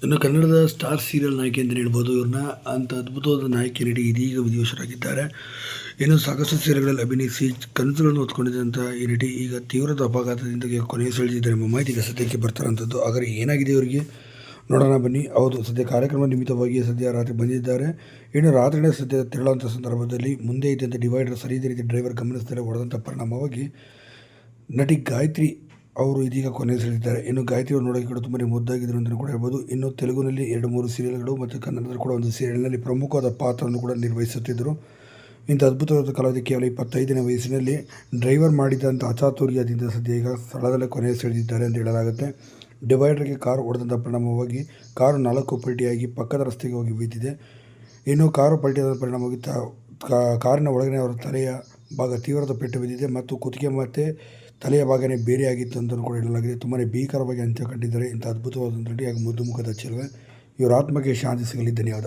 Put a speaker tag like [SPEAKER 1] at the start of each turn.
[SPEAKER 1] ಇನ್ನು ಕನ್ನಡದ star serial ನಾಯಕಿ ಅಂತಲೇ ಹೇಳ್ಬೋದು ಇವ್ರನ್ನ. ಅಂಥ ಅದ್ಭುತವಾದ ನಾಯಕಿ ನಟಿ ಇದೀಗ ವಿಧಿವಶರಾಗಿದ್ದಾರೆ. ಇನ್ನು ಸಾಕಷ್ಟು ಸೀರಿಯಲ್ಗಳಲ್ಲಿ ಅಭಿನಯಿಸಿ ಕನಸುಗಳನ್ನು ಹೊತ್ಕೊಂಡಿದ್ದಂಥ ಈ ನಟಿ ಈಗ ತೀವ್ರದ ಅಪಘಾತದಿಂದ ಕೊನೆಯುಸಿರೆಳೆದಿದ್ದಾರೆ ಎಂಬ ಮಾಹಿತಿ ಈಗ ಸದ್ಯಕ್ಕೆ ಬರ್ತಾರಂಥದ್ದು. ಹಾಗಾದರೆ ಏನಾಗಿದೆ ಇವರಿಗೆ ನೋಡೋಣ ಬನ್ನಿ. ಹೌದು, ಸದ್ಯ ಕಾರ್ಯಕ್ರಮ ನಿಮಿತ್ತವಾಗಿ ಸದ್ಯ ರಾತ್ರಿ ಬಂದಿದ್ದಾರೆ. ಇನ್ನು ರಾತ್ರಿನೇ ಸದ್ಯ ತೆರಳುವಂಥ ಸಂದರ್ಭದಲ್ಲಿ ಮುಂದೆ ಇದ್ದಂಥ ಡಿವೈಡರ್ ಸರಿಯಾದ ರೀತಿ ಡ್ರೈವರ್ ಗಮನಿಸಿದರೆ ಹೊಡೆದಂಥ ಪರಿಣಾಮವಾಗಿ ನಟಿ ಗಾಯತ್ರಿ ಅವರು ಇದೀಗ ಕೊನೆಯುಸಿರೆಳೆದಿದ್ದಾರೆ. ಇನ್ನು ಗಾಯತ್ರಿ ಅವರು ನೋಡೋಕೆ ಕೂಡ ತುಂಬಾ ಮುದ್ದಾಗಿದ್ರು ಅಂತಲೂ ಕೂಡ ಹೇಳ್ಬೋದು. ಇನ್ನು ತೆಲುಗಿನಲ್ಲಿ 2-3 ಸೀರಿಯಲ್ಗಳು ಮತ್ತು ಕನ್ನಡದಲ್ಲಿ ಕೂಡ ಒಂದು ಸೀರಿಯಲ್ನಲ್ಲಿ ಪ್ರಮುಖವಾದ ಪಾತ್ರವನ್ನು ಕೂಡ ನಿರ್ವಹಿಸುತ್ತಿದ್ದರು. ಇಂಥ ಅದ್ಭುತವಾದ ಕಲಾವಿದೆ ಕೇವಲ 25ನೇ ವಯಸ್ಸಿನಲ್ಲಿ ಡ್ರೈವರ್ ಮಾಡಿದಂಥ ಅಚಾತುರ್ಯದಿಂದ ಸದ್ಯ ಈಗ ಸ್ಥಳದಲ್ಲೇ ಕೊನೆಯುಸಿರೆಳೆದಿದ್ದಾರೆ ಅಂತ ಹೇಳಲಾಗುತ್ತೆ. ಡಿವೈಡರ್ಗೆ ಕಾರು ಹೊಡೆದಂಥ ಪರಿಣಾಮವಾಗಿ ಕಾರು 4 ಪಲ್ಟಿಯಾಗಿ ಪಕ್ಕದ ರಸ್ತೆಗೆ ಹೋಗಿ ಬಿದ್ದಿದೆ. ಇನ್ನು ಕಾರು ಪಲ್ಟಿಯಾದ ಪರಿಣಾಮವಾಗಿ ಕಾರಿನ ಒಳಗಡೆ ಅವರ ತಲೆಯ ಭಾಗ ತೀವ್ರದ ಪೆಟ್ಟು ಬಿದ್ದಿದೆ ಮತ್ತು ಕುತ್ತಿಗೆ ಮತ್ತು ತಲೆಯ ಭಾಗನೇ ಬೇರೆಯಾಗಿತ್ತು ಅಂತಲೂ ಕೂಡ ಹೇಳಲಾಗಿದೆ. ತುಂಬಾ ಭೀಕರವಾಗಿ ಅಂತ್ಯ ಕಂಡಿದ್ದಾರೆ ಇಂಥ ಅದ್ಭುತವಾದ ನಟಿ ಹಾಗೂ ಮುದ್ದು ಮುಖದ ಚೆಲುವೆ. ಇವರ ಆತ್ಮಕ್ಕೆ ಶಾಂತಿ ಸಿಗಲಿ. ಧನ್ಯವಾದ.